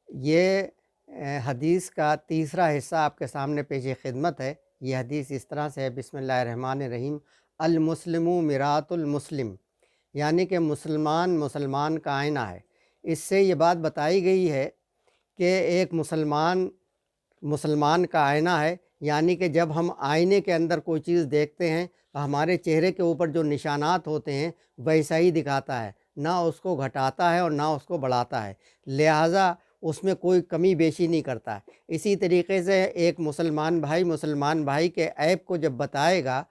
یہ حدیث کا تیسرا حصہ آپ کے سامنے پیش خدمت ہے۔ یہ حدیث اس طرح سے ہے، بسم اللہ الرحمن الرحیم، المسلم مرآۃ المسلم، یعنی کہ مسلمان کا آئینہ ہے۔ اس سے یہ بات بتائی گئی ہے کہ ایک مسلمان کا آئینہ ہے، یعنی کہ جب ہم آئینے کے اندر کوئی چیز دیکھتے ہیں تو ہمارے چہرے کے اوپر جو نشانات ہوتے ہیں ویسا ہی دکھاتا ہے، نہ اس کو گھٹاتا ہے اور نہ اس کو بڑھاتا ہے، لہٰذا اس میں کوئی کمی بیشی نہیں کرتا ہے۔ اسی طریقے سے ایک مسلمان بھائی کے عیب کو جب بتائے گا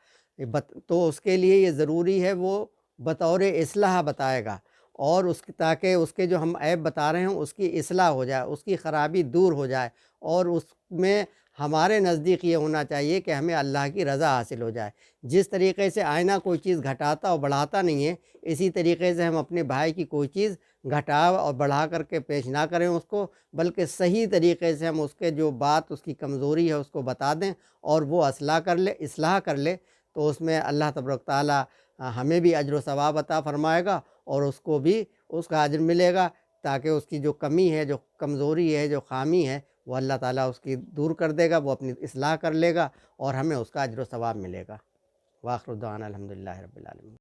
تو اس کے لیے یہ ضروری ہے وہ بطور اصلاح بتائے گا، اور تاکہ اس کے جو ہم عیب بتا رہے ہیں اس کی اصلاح ہو جائے، اس کی خرابی دور ہو جائے، اور اس میں ہمارے نزدیک یہ ہونا چاہیے کہ ہمیں اللہ کی رضا حاصل ہو جائے۔ جس طریقے سے آئینہ کوئی چیز گھٹاتا اور بڑھاتا نہیں ہے، اسی طریقے سے ہم اپنے بھائی کی کوئی چیز گھٹا اور بڑھا کر کے پیش نہ کریں اس کو، بلکہ صحیح طریقے سے ہم اس کے جو بات اس کی کمزوری ہے اس کو بتا دیں اور وہ اصلاح کر لے، تو اس میں اللہ تبارک تعالی ہمیں بھی اجر و ثواب عطا فرمائے گا اور اس کو بھی اس کا اجر ملے گا، تاکہ اس کی جو کمی ہے، جو کمزوری ہے، جو خامی ہے، وہ اللہ تعالیٰ اس کی دور کر دے گا، وہ اپنی اصلاح کر لے گا اور ہمیں اس کا اجر و ثواب ملے گا۔ وآخر دعوانا الحمدللہ رب العالمین۔